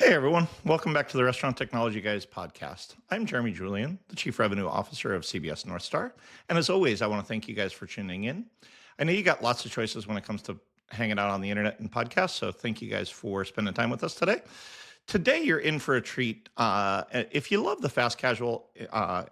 Hey everyone, welcome back to the Restaurant Technology Guys podcast. I'm Jeremy Julian, the Chief Revenue Officer of CBS North Star. And as always, I want to thank you guys for tuning in. I know you got lots of choices when it comes to hanging out on the internet and podcasts, so thank you guys for spending time with us today. Today, you're in for a treat. If you love the fast casual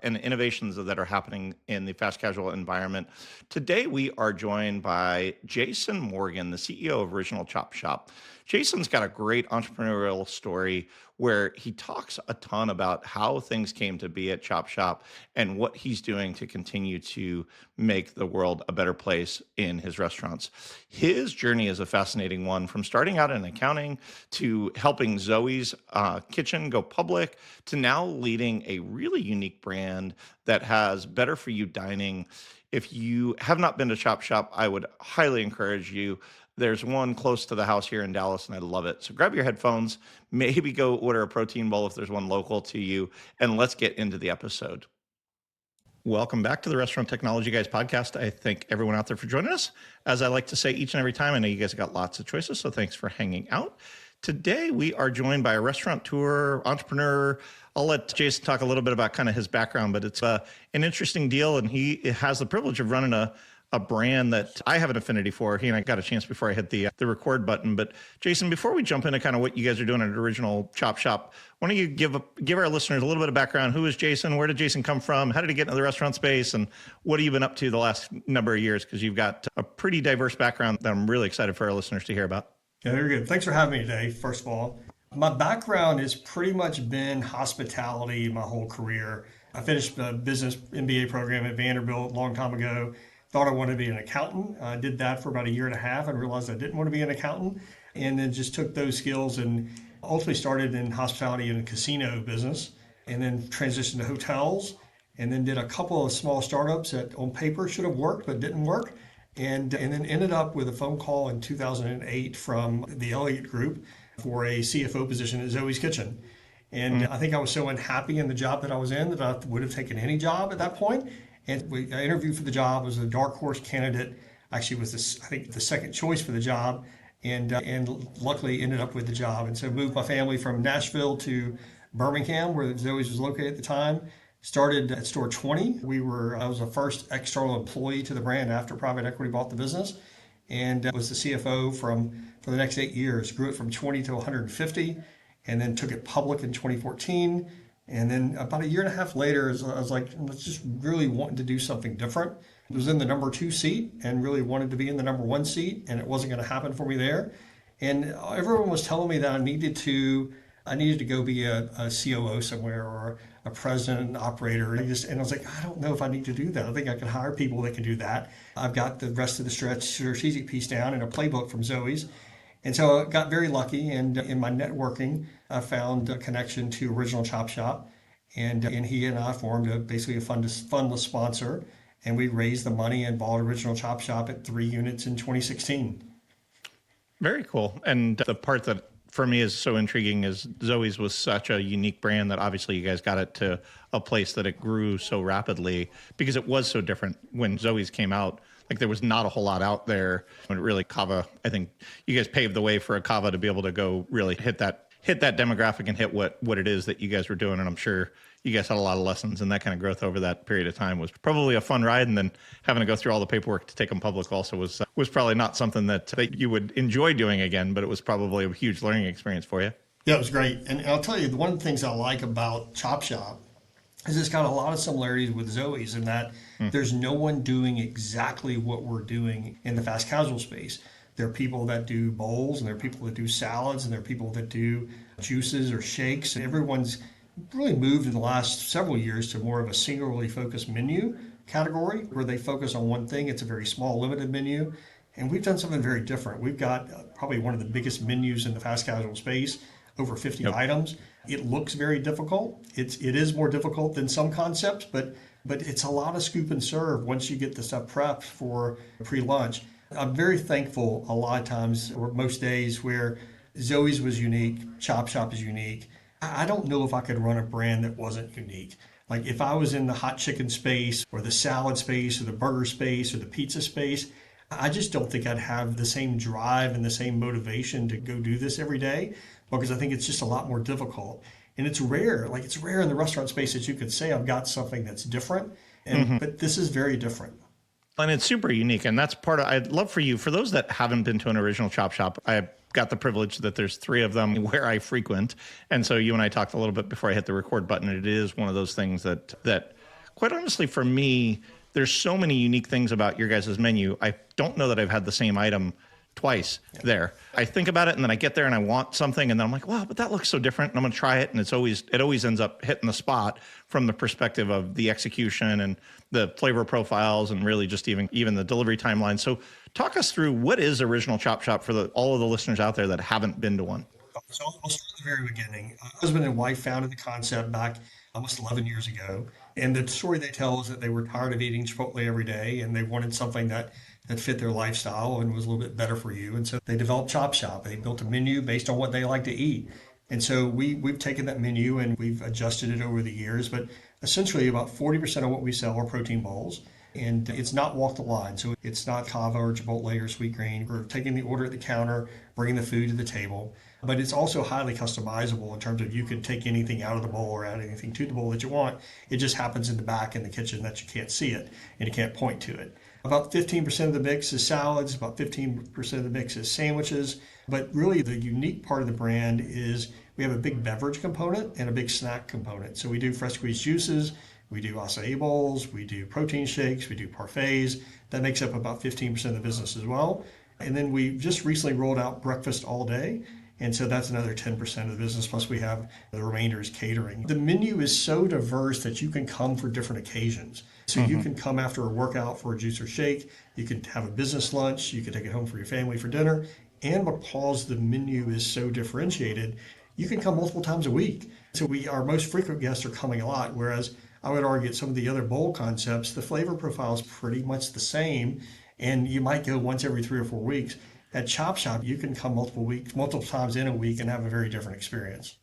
and innovations that are happening in the fast casual environment, today we are joined by Jason Morgan, the CEO of Original ChopShop. Jason's got a great entrepreneurial story where he talks a ton about how things came to be at ChopShop and what he's doing to continue to make the world a better place in his restaurants. His journey is a fascinating one, from starting out in accounting to helping Zoe's kitchen go public to now leading a really unique brand that has better for you dining. If you have not been to ChopShop, I would highly encourage you. There's one close to the house here in Dallas, and I love it. So grab your headphones, maybe go order a protein bowl if there's one local to you, and let's get into the episode. Welcome back to the Restaurant Technology Guys podcast. I thank everyone out there for joining us. As I like to say each and every time, I know you guys have got lots of choices, so thanks for hanging out. Today, we are joined by a restaurateur, entrepreneur. I'll let Jason talk a little bit about kind of his background, but it's an interesting deal, and he has the privilege of running a brand that I have an affinity for. He and I got a chance before I hit the record button. But Jason, before we jump into kind of what you guys are doing at Original ChopShop, why don't you give our listeners a little bit of background? Who is Jason? Where did Jason come from? How did he get into the restaurant space? And what have you been up to the last number of years? Because you've got a pretty diverse background that I'm really excited for our listeners to hear about. Yeah, very good. Thanks for having me today, first of all. My background has pretty much been hospitality my whole career. I finished a business MBA program at Vanderbilt a long time ago. Thought I wanted to be an accountant. I did that for about a year and a half and realized I didn't want to be an accountant. And then just took those skills and ultimately started in hospitality and casino business, and then transitioned to hotels, and then did a couple of small startups that on paper should have worked but didn't work. And then ended up with a phone call in 2008 from the Elliott Group for a CFO position at Zoe's Kitchen. And I think I was so unhappy in the job that I was in that I would have taken any job at that point. And I interviewed for the job, was a dark horse candidate, actually was I think the second choice for the job, and luckily ended up with the job. And so moved my family from Nashville to Birmingham, where Zoe's was located at the time. Started at store 20. I was the first external employee to the brand after private equity bought the business, and was the CFO for the next 8 years. Grew it from 20 to 150, and then took it public in 2014. And then about a year and a half later, I was like, let's just really wanting to do something different. I was in the number 2 seat and really wanted to be in the number 1 seat, and it wasn't going to happen for me there. And everyone was telling me that I needed to go be a COO somewhere, or a president and operator. And I was like, I don't know if I need to do that. I think I can hire people that can do that. I've got the rest of the strategic piece down in a playbook from Zoe's. And so I got very lucky, and in my networking, I found a connection to Original ChopShop, and he and I formed basically a fundless sponsor, and we raised the money and bought Original ChopShop at 3 units in 2016. Very cool. And the part that for me is so intriguing is Zoe's was such a unique brand that obviously you guys got it to a place that it grew so rapidly because it was so different when Zoe's came out. Like there was not a whole lot out there. When really Cava, I think you guys paved the way for a Cava to be able to go really hit that demographic and hit what it is that you guys were doing. And I'm sure you guys had a lot of lessons, and that kind of growth over that period of time was probably a fun ride. And then having to go through all the paperwork to take them public also was probably not something that you would enjoy doing again, but it was probably a huge learning experience for you. Yeah, it was great. And I'll tell you, one of the things I like about ChopShop is it's got a lot of similarities with Zoe's in that there's no one doing exactly what we're doing in the fast casual space. There are people that do bowls, and there are people that do salads, and there are people that do juices or shakes. And everyone's really moved in the last several years to more of a singularly focused menu category where they focus on one thing. It's a very small, limited menu. And we've done something very different. We've got probably one of the biggest menus in the fast casual space, over 50 items. It looks very difficult. It is more difficult than some concepts, but it's a lot of scoop and serve once you get the stuff prepped for pre-lunch. I'm very thankful a lot of times, or most days, where Zoe's was unique, ChopShop is unique. I don't know if I could run a brand that wasn't unique. Like if I was in the hot chicken space or the salad space or the burger space or the pizza space, I just don't think I'd have the same drive and the same motivation to go do this every day because I think it's just a lot more difficult. And it's rare, like it's rare in the restaurant space that you could say I've got something that's different. And Mhm. but this is very different. And it's super unique. And that's part of, I'd love for you, for those that haven't been to an original Chop Shop, I got the privilege that there's three of them where I frequent. And so you and I talked a little bit before I hit the record button. It is one of those things that quite honestly, for me, there's so many unique things about your guys' menu. I don't know that I've had the same item twice there. I think about it and then I get there and I want something and then I'm like, wow, but that looks so different and I'm going to try it. And it always ends up hitting the spot from the perspective of the execution and the flavor profiles and really just even the delivery timeline. So talk us through what is Original Chop Shop for all of the listeners out there that haven't been to one. So I'll start at the very beginning. Husband and wife founded the concept back almost 11 years ago. And the story they tell is that they were tired of eating Chipotle every day and they wanted something that fit their lifestyle and was a little bit better for you. And so they developed Chop Shop. They built a menu based on what they like to eat. And so we've taken that menu and we've adjusted it over the years. But essentially, about 40% of what we sell are protein bowls. And it's not walk the line. So it's not Kava or Chipotle or Sweet Green. We're taking the order at the counter, bringing the food to the table. But it's also highly customizable in terms of you can take anything out of the bowl or add anything to the bowl that you want. It just happens in the back in the kitchen that you can't see it and you can't point to it. About 15% of the mix is salads, about 15% of the mix is sandwiches. But really, the unique part of the brand is we have a big beverage component and a big snack component. So we do fresh squeezed juices, we do acai bowls, we do protein shakes, we do parfaits. That makes up about 15% of the business as well. And then we just recently rolled out breakfast all day. And so that's another 10% of the business. Plus, we have the remainder is catering. The menu is so diverse that you can come for different occasions. So you can come after a workout for a juice or shake. You can have a business lunch. You can take it home for your family for dinner. And because the menu is so differentiated, you can come multiple times a week. So our most frequent guests are coming a lot, whereas I would argue at some of the other bowl concepts, the flavor profile is pretty much the same, and you might go once every 3 or 4 weeks. At Chop Shop, you can come multiple times in a week and have a very different experience.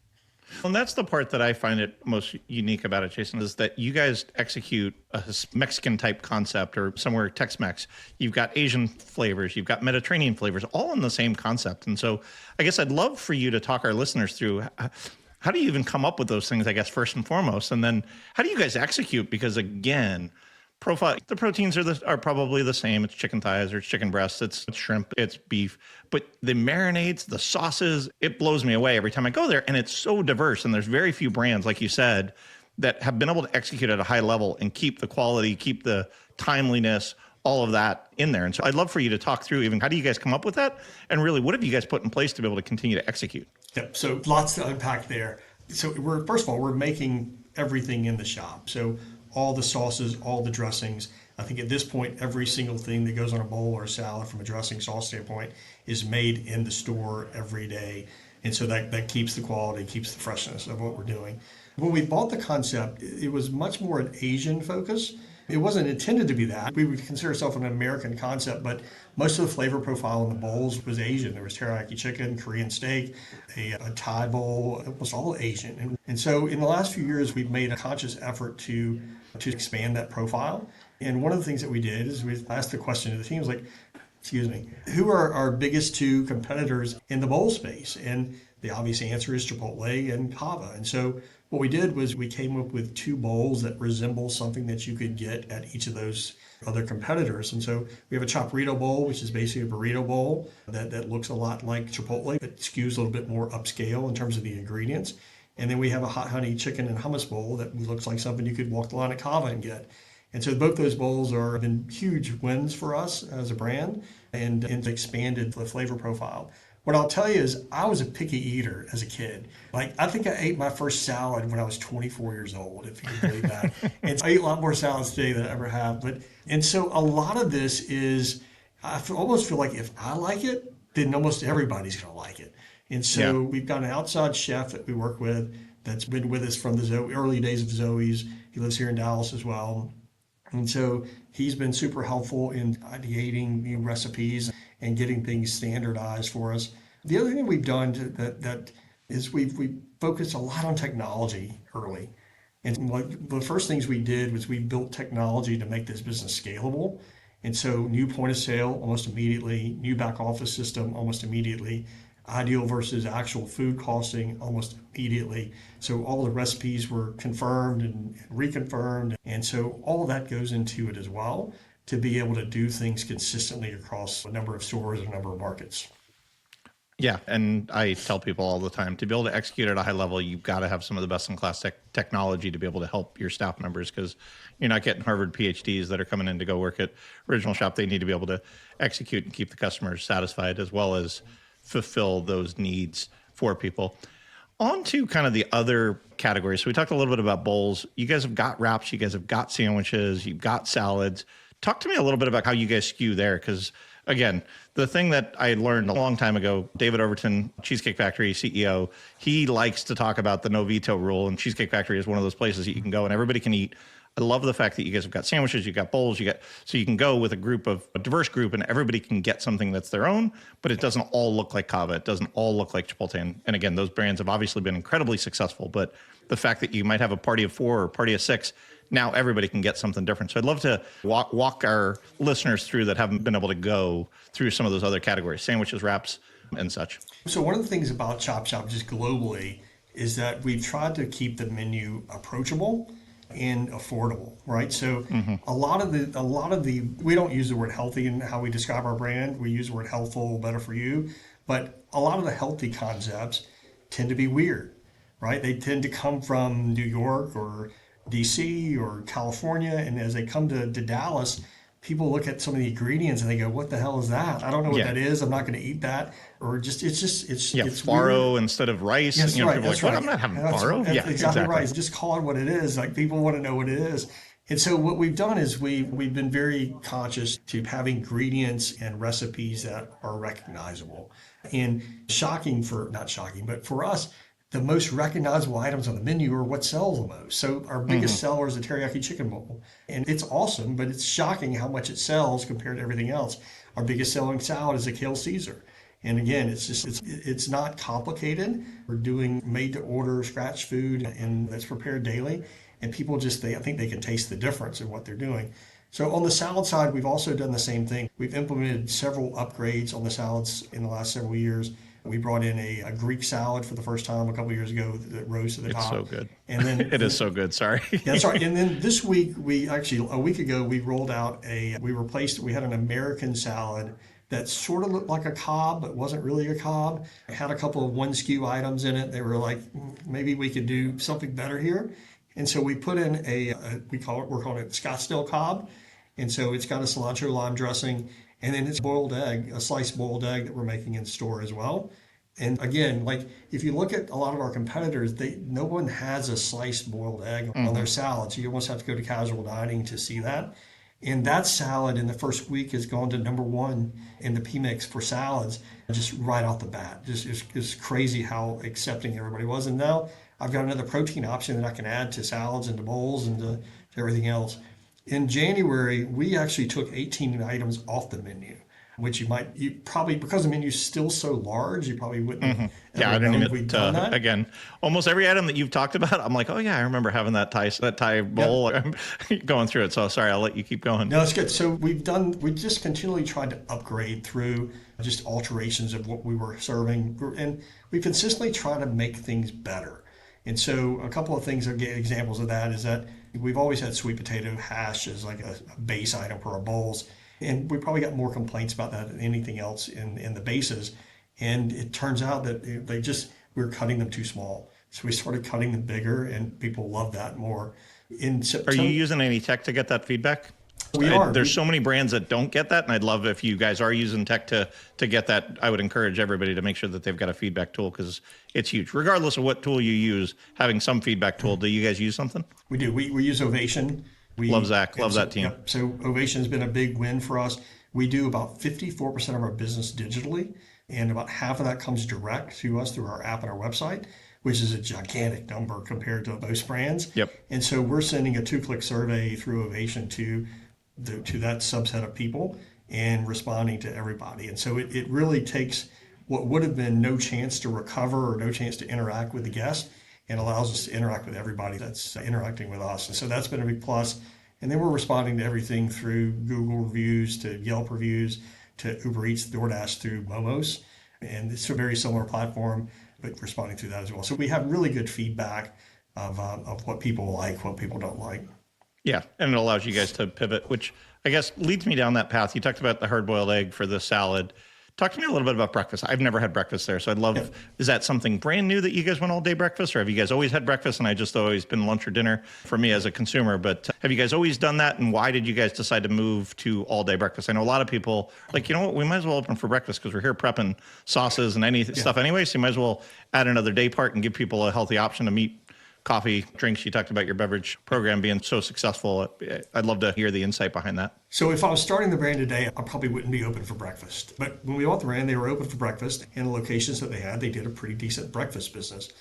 And that's the part that I find it most unique about it, Jason, is that you guys execute a Mexican type concept or somewhere Tex-Mex. You've got Asian flavors, you've got Mediterranean flavors, all in the same concept. And so I guess I'd love for you to talk our listeners through how do you even come up with those things, I guess, first and foremost? And then how do you guys execute? Because again, profile the proteins are probably the same. It's chicken thighs or it's chicken breasts, it's shrimp, it's beef, but the marinades, the sauces, it blows me away every time I go there. And it's so diverse, and there's very few brands, like you said, that have been able to execute at a high level and keep the quality, keep the timeliness, all of that in there. And so I'd love for you to talk through even how do you guys come up with that, and really what have you guys put in place to be able to continue to execute? Yep. So lots to unpack there. So first of all, we're making everything in the shop. So all the sauces, all the dressings. I think at this point, every single thing that goes on a bowl or a salad from a dressing sauce standpoint is made in the store every day. And so that keeps the quality, keeps the freshness of what we're doing. When we bought the concept, it was much more an Asian focus. It wasn't intended to be that. We would consider ourselves an American concept, but most of the flavor profile in the bowls was Asian. There was teriyaki chicken, Korean steak, a Thai bowl. It was all Asian. And so in the last few years, we've made a conscious effort to expand that profile. And one of the things that we did is we asked the question to the teams like, excuse me, who are our biggest two competitors in the bowl space? And the obvious answer is Chipotle and Kava. And so what we did was we came up with two bowls that resemble something that you could get at each of those other competitors. And so we have a Choprito bowl, which is basically a burrito bowl that looks a lot like Chipotle, but skews a little bit more upscale in terms of the ingredients. And then we have a hot honey chicken and hummus bowl that looks like something you could walk the line at Kava and get. And so both those bowls have been huge wins for us as a brand and expanded the flavor profile. What I'll tell you is I was a picky eater as a kid. Like I think I ate my first salad when I was 24 years old, if you can believe that. And so I eat a lot more salads today than I ever have. And so a lot of this is, almost feel like if I like it, then almost everybody's going to like it. And so we've got an outside chef that we work with that's been with us from the early days of Zoe's. He lives here in Dallas as well. And so he's been super helpful in ideating new recipes and getting things standardized for us. The other thing we've done that is we focused a lot on technology early. And like the first things we did was we built technology to make this business scalable. And so new point of sale almost immediately, new back office system almost immediately, ideal versus actual food costing almost immediately. So all the recipes were confirmed and reconfirmed. And so all of that goes into it as well to be able to do things consistently across a number of stores and a number of markets. Yeah, and I tell people all the time, to be able to execute at a high level, you've got to have some of the best in class technology to be able to help your staff members, because you're not getting Harvard PhDs that are coming in to go work at Original Shop. They need to be able to execute and keep the customers satisfied, as well as fulfill those needs for people. On to kind of the other categories. So we talked a little bit about bowls. You guys have got wraps, you guys have got sandwiches, you've got salads. Talk to me a little bit about how you guys skew there, because again, the thing that I learned a long time ago, David Overton, Cheesecake Factory CEO, he likes to talk about the no veto rule, and Cheesecake Factory is one of those places that you can go and everybody can eat. I love the fact that you guys have got sandwiches, you've got bowls, so you can go with a diverse group and everybody can get something that's their own, but it doesn't all look like Cava. It doesn't all look like Chipotle. And again, those brands have obviously been incredibly successful, but the fact that you might have a party of 4 or a party of 6, now everybody can get something different. So I'd love to walk our listeners through that haven't been able to go through some of those other categories, sandwiches, wraps, and such. So one of the things about ChopShop just globally is that we've tried to keep the menu approachable and affordable, right? So a lot of the we don't use the word healthy in how we describe our brand. We use the word healthful, better for you, but a lot of the healthy concepts tend to be weird, right? They tend to come from New York or DC or California, and as they come to Dallas, people look at some of the ingredients and they go, "What the hell is that? I don't know what that is. I'm not going to eat that." Or it's farro weird. instead of rice. Yes, People right. are like, That's "What? right. I'm not having That's farro." Yeah, exactly exactly. right. Just call it what it is. Like people want to know what it is. And so what we've done is we've been very conscious to have ingredients and recipes that are recognizable. And not shocking, but for us, the most recognizable items on the menu are what sells the most. So our biggest seller is the teriyaki chicken bowl. And it's awesome, but it's shocking how much it sells compared to everything else. Our biggest selling salad is a kale Caesar. And again, it's not complicated. We're doing made to order scratch food and that's prepared daily. And people I think they can taste the difference in what they're doing. So on the salad side, we've also done the same thing. We've implemented several upgrades on the salads in the last several years. We brought in a Greek salad for the first time a couple of years ago that rose to the top. It's so good. And then it is so good. Sorry. That's right. And then this week, a week ago, we rolled out we had an American salad that sort of looked like a Cobb, but wasn't really a Cobb. It had a couple of one SKU items in it. They were like, maybe we could do something better here. And so we put in we're calling it Scottsdale Cobb. And so it's got a cilantro lime dressing, and then it's a sliced boiled egg that we're making in store as well. And again, like if you look at a lot of our competitors, no one has a sliced boiled egg on their salads. You almost have to go to casual dining to see that. And that salad in the first week has gone to number 1 in the PMix for salads, just right off the bat. It's crazy how accepting everybody was. And now I've got another protein option that I can add to salads and to bowls and to everything else. In January, we actually took 18 items off the menu, which you probably, because the menu's still so large, you probably wouldn't. Yeah, I didn't we'd done that. Again, almost every item that you've talked about, I'm like, oh yeah, I remember having that Thai bowl. Yep. I'm going through it. So sorry, I'll let you keep going. No, it's good. So we just continually tried to upgrade through just alterations of what we were serving. And we consistently try to make things better. And so a couple of things, examples of that is that we've always had sweet potato hash as like a base item for our bowls. And we probably got more complaints about that than anything else in the bases. And it turns out that we were cutting them too small. So we started cutting them bigger and people love that more. In September, are you using any tech to get that feedback? We are. There's so many brands that don't get that, and I'd love if you guys are using tech to get that. I would encourage everybody to make sure that they've got a feedback tool because it's huge. Regardless of what tool you use, having some feedback tool. Do you guys use something? We do. We use Ovation. Love Zach. Love that team. Yep. So Ovation has been a big win for us. We do about 54% of our business digitally, and about half of that comes direct to us through our app and our website, which is a gigantic number compared to most brands. Yep. And so we're sending a 2-click survey through Ovation to that subset of people and responding to everybody. And so it really takes what would have been no chance to recover or no chance to interact with the guest and allows us to interact with everybody that's interacting with us. And so that's been a big plus. And then we're responding to everything through Google reviews to Yelp reviews to Uber Eats, DoorDash through Momos. And it's a very similar platform, but responding through that as well. So we have really good feedback of what people like, what people don't like. Yeah, and it allows you guys to pivot, which I guess leads me down that path. You talked about the hard-boiled egg for the salad. Talk to me a little bit about breakfast. I've never had breakfast there, so I'd love, Yeah. is that something brand new that you guys went all day breakfast, or have you guys always had breakfast and I just always been lunch or dinner for me as a consumer? But have you guys always done that, and why did you guys decide to move to all day breakfast? I know a lot of people like, you know what, we might as well open for breakfast because we're here prepping sauces and any stuff anyway, so you might as well add another day part and give people a healthy option to meet coffee, drinks. You talked about your beverage program being so successful. I'd love to hear the insight behind that. So if I was starting the brand today, I probably wouldn't be open for breakfast. But when we bought the brand, they were open for breakfast, and the locations that they had, they did a pretty decent breakfast business.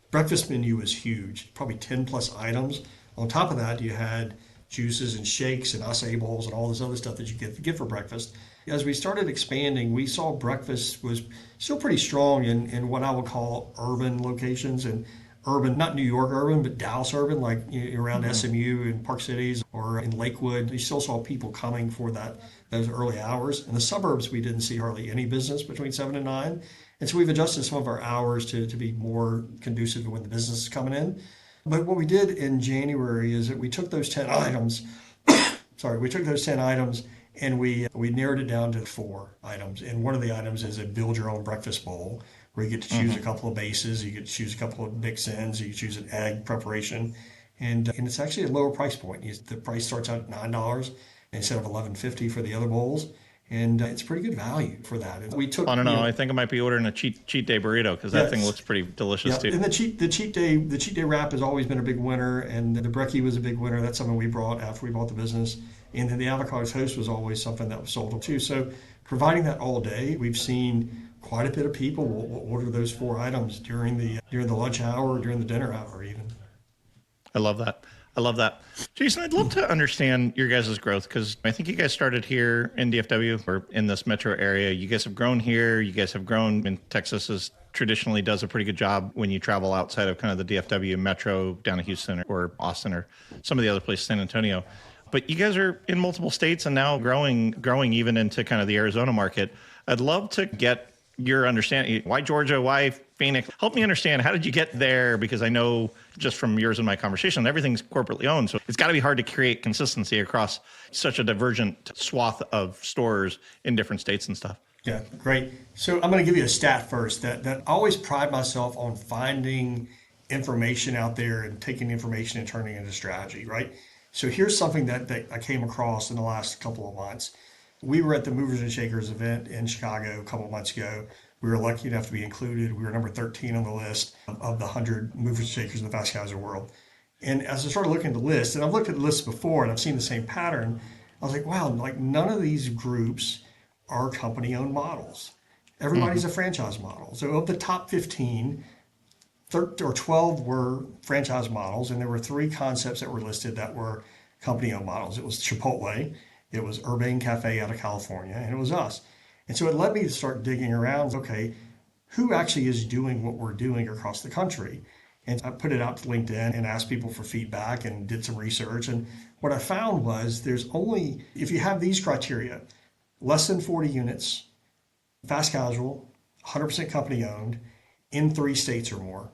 Breakfast menu was huge, probably 10 plus items. On top of that, you had juices and shakes and acai bowls and all this other stuff that you get for breakfast. As we started expanding, we saw breakfast was still pretty strong in what I would call urban locations, and urban, not New York urban, but Dallas urban, like around SMU and Park Cities or in Lakewood. You still saw people coming for those early hours. In the suburbs, we didn't see hardly any business between 7 and 9. And so we've adjusted some of our hours to be more conducive to when the business is coming in. But what we did in January is that we took those 10 items, we took those 10 items and we narrowed it down to 4 items. And one of the items is a build your own breakfast bowl, where you get to choose a couple of bases, you get to choose a couple of mix-ins, you can choose an egg preparation, and it's actually a lower price point. The price starts out at $9 instead of $11.50 for the other bowls, and it's pretty good value for that. We took. I don't know. I think I might be ordering a cheat day burrito because that thing looks pretty delicious too. And the cheat day wrap has always been a big winner, and the brekkie was a big winner. That's something we brought after we bought the business, and then the avocado toast was always something that was sold too. So providing that all day, we've seen quite a bit of people will order those 4 items during the lunch hour or during the dinner hour even. I love that. I love that. Jason, I'd love to understand your guys' growth because I think you guys started here in DFW or in this metro area. You guys have grown here. You guys have grown in Texas is traditionally does a pretty good job when you travel outside of kind of the DFW metro down to Houston or Austin or some of the other places, San Antonio. But you guys are in multiple states and now growing even into kind of the Arizona market. I'd love to get your understanding. Why Georgia? Why Phoenix? Help me understand, how did you get there? Because I know just from years in my conversation, everything's corporately owned. So it's got to be hard to create consistency across such a divergent swath of stores in different states and stuff. Yeah, great. So I'm going to give you a stat first that I always pride myself on finding information out there and taking information and turning it into strategy, right? So here's something that I came across in the last couple of months. We were at the Movers and Shakers event in Chicago a couple of months ago. We were lucky enough to be included. We were number 13 on the list of the 100 movers and shakers in the fast casual world. And as I started looking at the list, and I've looked at the list before and I've seen the same pattern, I was like, wow, like none of these groups are company-owned models. Everybody's a franchise model. So of the top 15, 12 were franchise models, and there were 3 concepts that were listed that were company-owned models. It was Chipotle, it was Urbane Cafe out of California, and it was us. And so it led me to start digging around, okay, who actually is doing what we're doing across the country? And I put it out to LinkedIn and asked people for feedback and did some research. And what I found was there's only, if you have these criteria, less than 40 units, fast casual, 100% company owned, in 3 states or more.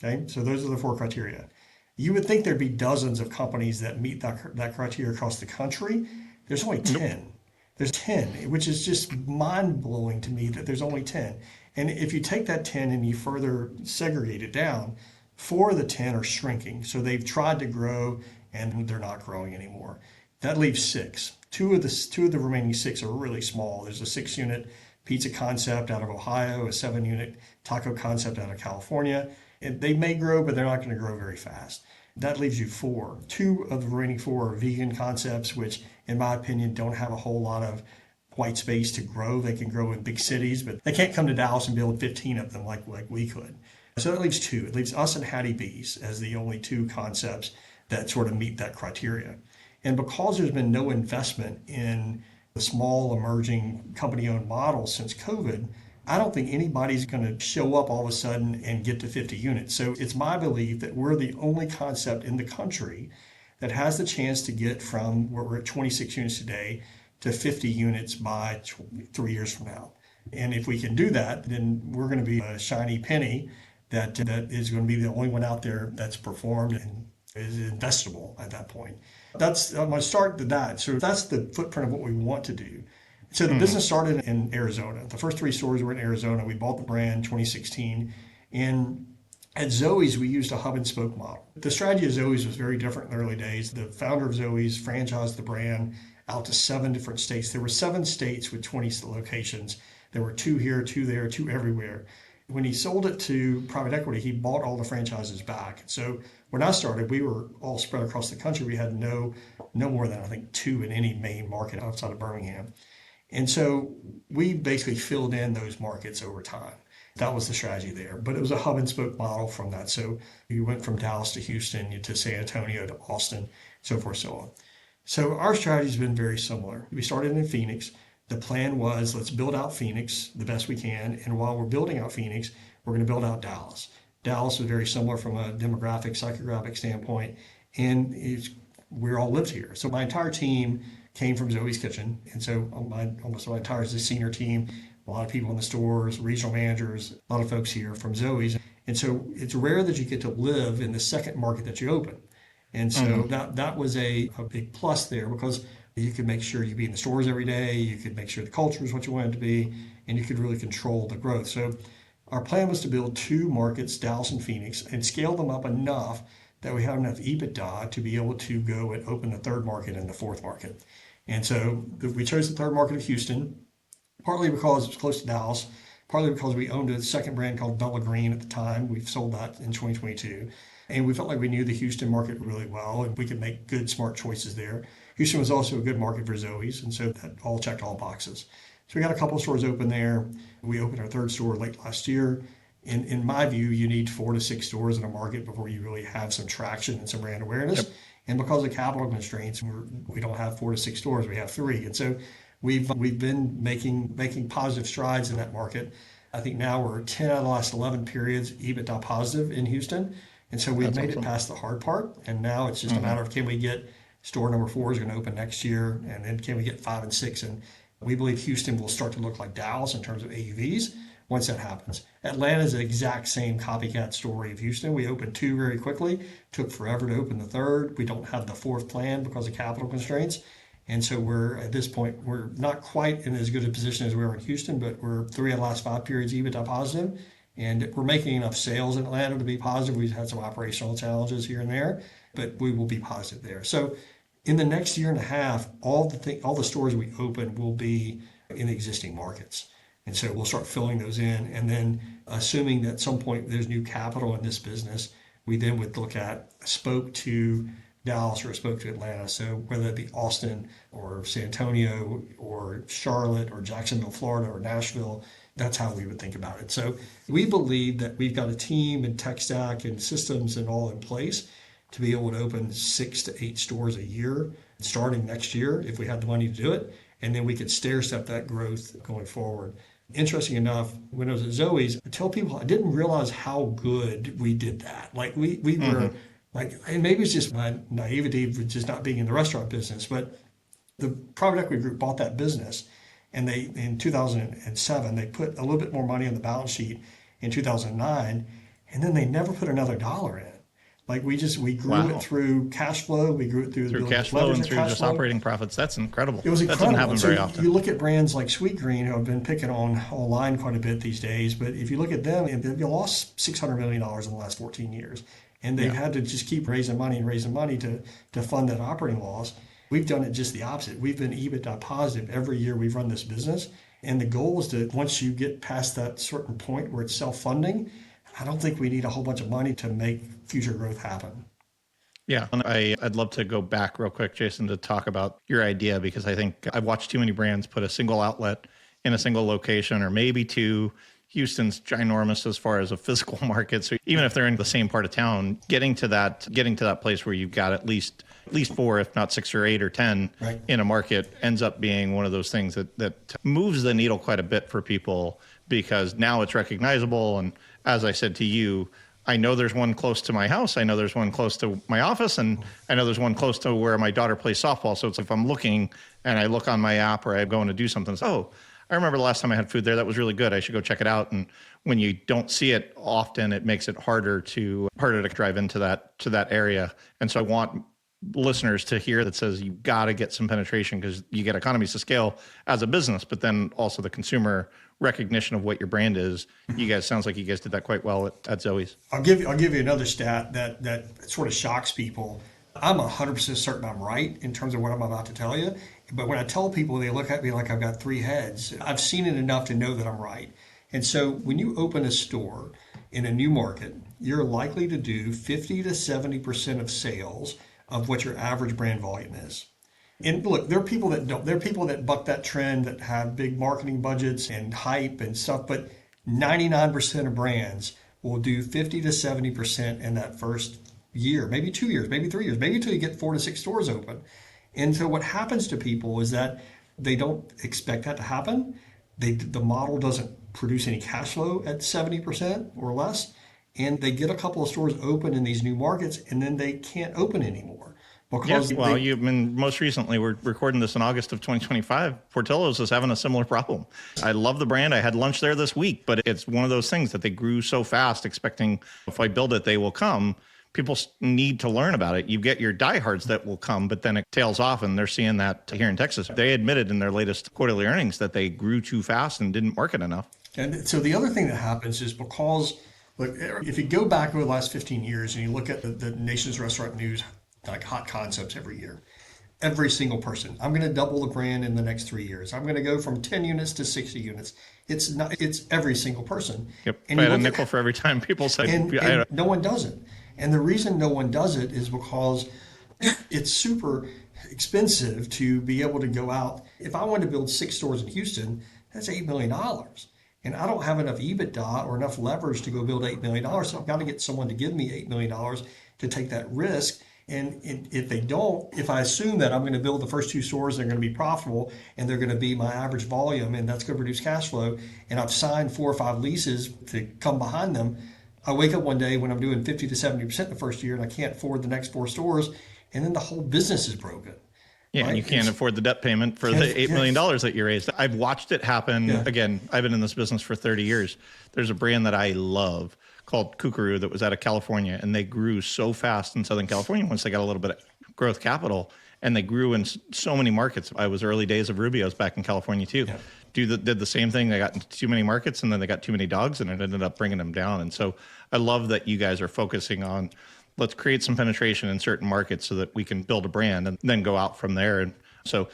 Okay, so those are the 4 criteria. You would think there'd be dozens of companies that meet that criteria across the country. There's only 10. There's 10, which is just mind-blowing to me that there's only 10. And if you take that 10 and you further segregate it down, 4 of the 10 are shrinking. So they've tried to grow and they're not growing anymore. That leaves 6. Two of the remaining 6 are really small. There's a 6-unit pizza concept out of Ohio, a 7-unit taco concept out of California. And they may grow, but they're not going to grow very fast. That leaves you 4. 2 of the remaining 4 are vegan concepts, which in my opinion don't have a whole lot of white space to grow. They can grow in big cities, but they can't come to Dallas and build 15 of them like we could. So that leaves 2. It leaves us and Hattie B's as the only 2 concepts that sort of meet that criteria. And because there's been no investment in the small emerging company-owned models since COVID, I don't think anybody's going to show up all of a sudden and get to 50 units. So it's my belief that we're the only concept in the country that has the chance to get from where we're at 26 units today to 50 units by 3 years from now. And if we can do that, then we're going to be a shiny penny that is going to be the only one out there that's performed and is investable at that point. I'm going to start with that. So that's the footprint of what we want to do. So the business started in Arizona. The first 3 stores were in Arizona. We bought the brand 2016. And at Zoe's, we used a hub and spoke model. The strategy of Zoe's was very different in the early days. The founder of Zoe's franchised the brand out to 7 different states. There were 7 states with 20 locations. There were 2 here, 2 there, 2 everywhere. When he sold it to private equity, he bought all the franchises back. So when I started, we were all spread across the country. We had no more than, I think, 2 in any main market outside of Birmingham. And so we basically filled in those markets over time. That was the strategy there. But it was a hub and spoke model from that. So you went from Dallas to Houston to San Antonio to Austin, so forth, so on. So our strategy has been very similar. We started in Phoenix. The plan was, let's build out Phoenix the best we can. And while we're building out Phoenix, we're going to build out Dallas. Dallas was very similar from a demographic, psychographic standpoint. And we all lived here. So my entire team came from Zoe's Kitchen. And so almost my entire senior team, a lot of people in the stores, regional managers, a lot of folks here from Zoe's. And so it's rare that you get to live in the second market that you open. And so that was a big plus there, because you could make sure you be in the stores every day. You could make sure the culture is what you want it to be, and you could really control the growth. So our plan was to build 2 markets, Dallas and Phoenix, and scale them up enough that we have enough EBITDA to be able to go and open the 3rd market and the 4th market. And so we chose the 3rd market of Houston, partly because it's close to Dallas, partly because we owned a second brand called Bella Green at the time. We've sold that in 2022. And we felt like we knew the Houston market really well, and we could make good, smart choices there. Houston was also a good market for Zoe's, and so that all checked all boxes. So we got a couple of stores open there. We opened our 3rd store late last year. In my view, you need 4 to 6 stores in a market before you really have some traction and some brand awareness. Yep. And because of capital constraints, we don't have 4 to 6 stores. We have 3. And so we've been making positive strides in that market. I think now we're 10 out of the last 11 periods EBITDA positive in Houston. And so we've made it past the hard part. And now it's just a matter of, can we get store number 4 is going to open next year, and then can we get 5 and 6? And we believe Houston will start to look like Dallas in terms of AUVs once that happens. Atlanta is the exact same copycat story of Houston. We opened 2 very quickly, took forever to open the 3rd. We don't have the 4th plan because of capital constraints. And so at this point, we're not quite in as good a position as we were in Houston, but we're 3 of the last 5 periods EBITDA positive. And we're making enough sales in Atlanta to be positive. We've had some operational challenges here and there, but we will be positive there. So in the next year and a half, all the stores we open will be in existing markets. And so we'll start filling those in. And then assuming that at some point there's new capital in this business, we then would look at a spoke to Dallas or a spoke to Atlanta. So whether it be Austin or San Antonio or Charlotte or Jacksonville, Florida or Nashville, that's how we would think about it. So we believe that we've got a team and tech stack and systems and all in place to be able to open 6 to 8 stores a year starting next year if we had the money to do it. And then we could stair step that growth going forward. Interesting enough, when I was at Zoe's, I tell people I didn't realize how good we did that. Like we were like, and maybe it's just my naivety of just not being in the restaurant business, but the private equity group bought that business. And they, in 2007, they put a little bit more money on the balance sheet in 2009, and then they never put another dollar in. Like we grew it through cash flow. We grew it through cash flow and through just operating profits. That's incredible. It was incredible. That doesn't happen very often. You look at brands like Sweetgreen, who have been picking on online quite a bit these days, but if you look at them, they've lost $600 million in the last 14 years. And they've had to just keep raising money to fund that operating loss. We've done it just the opposite. We've been EBITDA positive every year we've run this business. And the goal is to, once you get past that certain point where it's self-funding, I don't think we need a whole bunch of money to make future growth happen. Yeah, and I'd love to go back real quick, Jason, to talk about your idea, because I think I've watched too many brands put a single outlet in a single location, or maybe 2. Houston's ginormous as far as a physical market. So even if they're in the same part of town, getting to that place where you've got at least 4, if not 6 or 8 or 10 in a market ends up being one of those things that moves the needle quite a bit for people, because now it's recognizable. And as I said to you, I know there's one close to my house. I know there's one close to my office, and I know there's one close to where my daughter plays softball. So it's if I'm looking and I look on my app or I'm going to do something, it's, oh, I remember the last time I had food there. That was really good. I should go check it out. And when you don't see it often, it makes it harder to drive into that area. And so I want listeners to hear that says you got to get some penetration because you get economies of scale as a business, but then also the consumer recognition of what your brand is. You guys, sounds like you guys did that quite well at Zoe's. I'll give you another stat that sort of shocks people. I'm 100% certain I'm right in terms of what I'm about to tell you. But when I tell people, they look at me like I've got three heads. I've seen it enough to know that I'm right. And so when you open a store in a new market, you're likely to do 50 to 70% of sales of what your average brand volume is. And look, there are people that don't. There are people that buck that trend, that have big marketing budgets and hype and stuff. But 99% of brands will do 50 to 70% in that first year, maybe 2 years, maybe 3 years, maybe until you get 4 to 6 stores open. And so what happens to people is that they don't expect that to happen. The model doesn't produce any cash flow at 70% or less. And they get a couple of stores open in these new markets, and then they can't open anymore. Yes, well, you've been most recently, we're recording this in August of 2025. Portillo's is having a similar problem. I love the brand. I had lunch there this week, but it's one of those things that they grew so fast, expecting if I build it, they will come. People need to learn about it. You get your diehards that will come, but then it tails off, and they're seeing that here in Texas. They admitted in their latest quarterly earnings that they grew too fast and didn't market enough. And so the other thing that happens is because, look, if you go back over the last 15 years and you look at the nation's restaurant news, like hot concepts every year, every single person, I'm going to double the brand in the next 3 years. I'm going to go from 10 units to 60 units. It's every single person. Yep. And I had a nickel for every time people said, and no one does it. And the reason no one does it is because it's super expensive to be able to go out. If I wanted to build 6 stores in Houston, that's $8 million. And I don't have enough EBITDA or enough leverage to go build $8 million. So I've got to get someone to give me $8 million to take that risk. And if they don't, if I assume that I'm going to build the first 2 stores, they're going to be profitable and they're going to be my average volume and that's going to produce cash flow, and I've signed 4 or 5 leases to come behind them, I wake up one day when I'm doing 50 to 70% the first year and I can't afford the next 4 stores, and then the whole business is broken. Yeah, right? And you can't afford the debt payment for the $8 million that you raised. I've watched it happen. Yeah. Again, I've been in this business for 30 years. There's a brand that I love called Kookaroo that was out of California, and they grew so fast in Southern California once they got a little bit of growth capital, and they grew in so many markets. I was early days of Rubio's back in California too. Yeah. Did the same thing. They got into too many markets, and then they got too many dogs, and it ended up bringing them down. And so I love that you guys are focusing on, let's create some penetration in certain markets so that we can build a brand and then go out from there. And so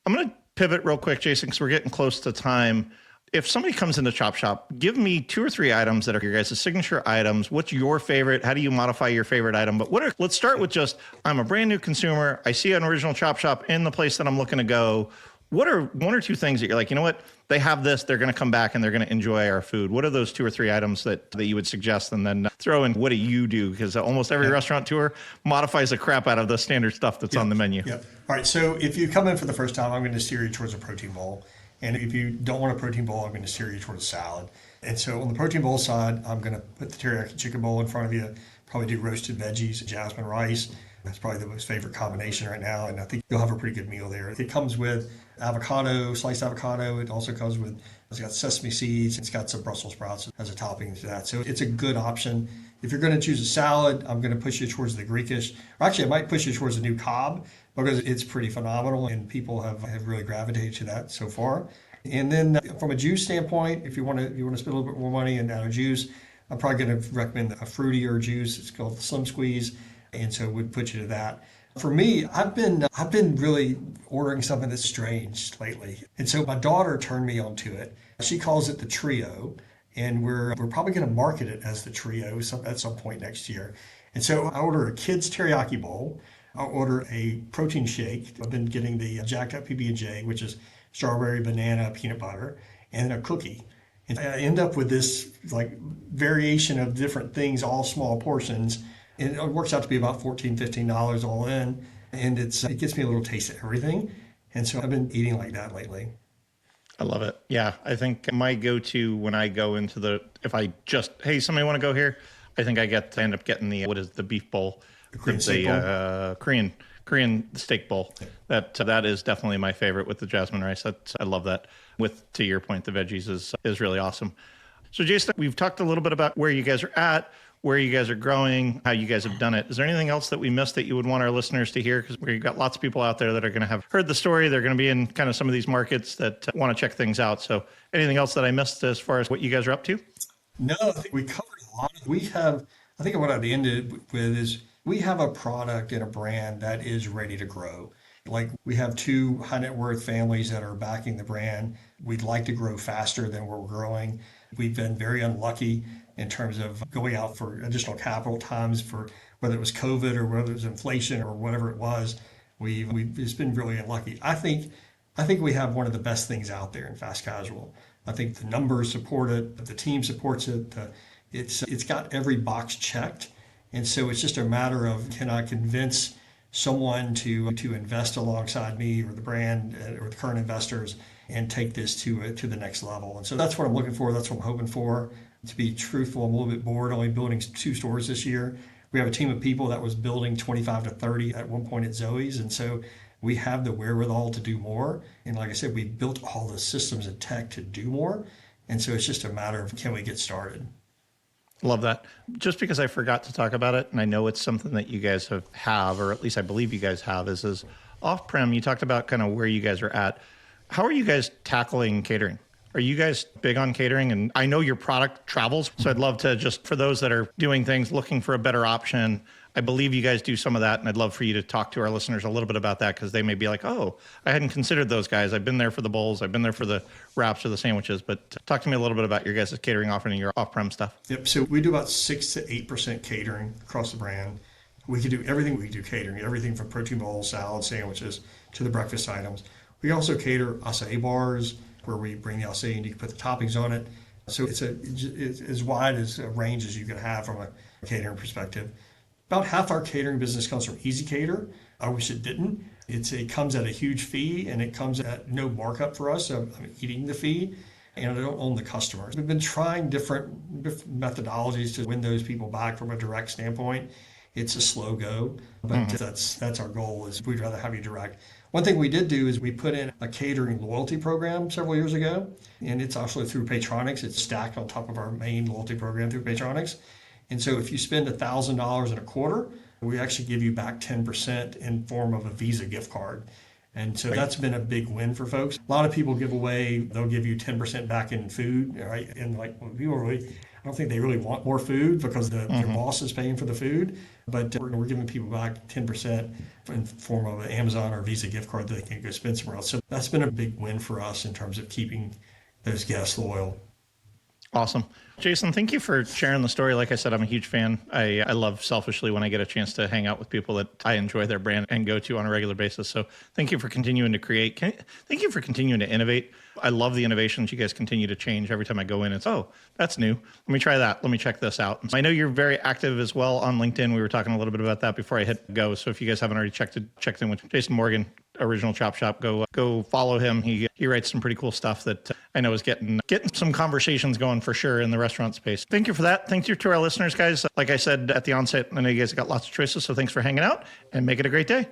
I'm going to pivot real quick, Jason, because we're getting close to time. If somebody comes into ChopShop, give me 2 or 3 items that are your guys' signature items. What's your favorite? How do you modify your favorite item? But let's start with just, I'm a brand new consumer. I see an original ChopShop in the place that I'm looking to go. What are 1 or 2 things that you're like, you know what, they have this, they're going to come back and they're going to enjoy our food? What are those 2 or 3 items that you would suggest? And then throw in, what do you do? Because almost every restaurateur modifies the crap out of the standard stuff that's on the menu. Yeah. All right. So if you come in for the first time, I'm going to steer you towards a protein bowl. And if you don't want a protein bowl, I'm going to steer you towards a salad. And so on the protein bowl side, I'm going to put the teriyaki chicken bowl in front of you, probably do roasted veggies, jasmine rice. That's probably the most favorite combination right now, and I think you'll have a pretty good meal there. It comes with avocado, sliced avocado. It also comes with, it's got sesame seeds. It's got some Brussels sprouts as a topping to that. So it's a good option. If you're going to choose a salad, I'm going to push you towards the Greekish. Or actually, I might push you towards the new Cobb because it's pretty phenomenal, and people have really gravitated to that so far. And then from a juice standpoint, if you want to spend a little bit more money and add a juice, I'm probably going to recommend a fruitier juice. It's called the Slim Squeeze. And so would put you to that. For me, I've been really ordering something that's strange lately. And so my daughter turned me onto it. She calls it the Trio, and we're probably going to market it as the Trio at some point next year. And so I order a kid's teriyaki bowl. I'll order a protein shake. I've been getting the jacked up PB&J, which is strawberry, banana, peanut butter, and a cookie. And I end up with this like variation of different things, all small portions. And it works out to be about $14, $15 all in. And it gets me a little taste of everything. And so I've been eating like that lately. I love it. Yeah, I think my go-to when I go into if I just, hey, somebody want to go here? I think I end up getting what is the beef bowl, The Korean steak bowl. Korean steak bowl. That is definitely my favorite with the jasmine rice. I love that. With, to your point, the veggies is really awesome. So Jason, we've talked a little bit about where you guys are at, where you guys are growing, how you guys have done it. Is there anything else that we missed that you would want our listeners to hear? Because we've got lots of people out there that are going to have heard the story. They're going to be in kind of some of these markets that want to check things out. So anything else that I missed as far as what you guys are up to? No, I think we covered a lot. I think what I'd ended with is we have a product and a brand that is ready to grow. Like we have two high net worth families that are backing the brand. We'd like to grow faster than we're growing. We've been very unlucky in terms of going out for additional capital times for whether it was COVID or whether it was inflation or whatever it was. We've just been really unlucky. I think we have one of the best things out there in fast casual. I think the numbers support it, the team supports it. It's got every box checked, and so it's just a matter of can I convince someone to invest alongside me or the brand or the current investors and take this to the next level. And so that's what I'm looking for. That's what I'm hoping for. To be truthful, I'm a little bit bored only building 2 stores this year. We have a team of people that was building 25 to 30 at one point at Zoe's, and so we have the wherewithal to do more. And like I said, we built all the systems and tech to do more. And so it's just a matter of can we get started? Love that. Just because I forgot to talk about it, and I know it's something that you guys have, or at least I believe you guys have, is off-prem. You talked about kind of where you guys are at. How are you guys tackling catering? Are you guys big on catering? And I know your product travels, so I'd love to just, for those that are doing things, looking for a better option, I believe you guys do some of that, and I'd love for you to talk to our listeners a little bit about that because they may be like, oh, I hadn't considered those guys. I've been there for the bowls. I've been there for the wraps or the sandwiches. But talk to me a little bit about your guys' catering offering and your off-prem stuff. Yep. So we do about 6 to 8% catering across the brand. We can do everything we do catering, everything from protein bowls, salad, sandwiches to the breakfast items. We also cater acai bars where we bring the acai and you can put the toppings on it. So it's as wide as a range as you can have from a catering perspective. About half our catering business comes from Easy Cater. I wish it didn't. It comes at a huge fee and it comes at no markup for us. So I'm eating the fee and I don't own the customers. We've been trying different methodologies to win those people back from a direct standpoint. It's a slow go, but that's our goal is we'd rather have you direct. One thing we did do is we put in a catering loyalty program several years ago, and it's actually through Patronics. It's stacked on top of our main loyalty program through Patronics. And so if you spend $1,000 in a quarter, we actually give you back 10% in form of a Visa gift card. And so that's been a big win for folks. A lot of people give away, they'll give you 10% back in food, right? And like people really, I don't think they really want more food because their boss is paying for the food, but we're giving people back 10% in form of an Amazon or Visa gift card that they can go spend somewhere else. So that's been a big win for us in terms of keeping those guests loyal. Awesome. Jason, thank you for sharing the story. Like I said, I'm a huge fan. I love selfishly when I get a chance to hang out with people that I enjoy their brand and go to on a regular basis. So thank you for continuing to create. Thank you for continuing to innovate. I love the innovations you guys continue to change. Every time I go in, it's, oh, that's new. Let me try that. Let me check this out. I know you're very active as well on LinkedIn. We were talking a little bit about that before I hit go. So if you guys haven't already checked in with Jason Morgan, original ChopShop, go follow him. He writes some pretty cool stuff that I know is getting some conversations going for sure in the restaurant space. Thank you for that. Thank you to our listeners, guys. Like I said at the onset, I know you guys got lots of choices, so thanks for hanging out and make it a great day.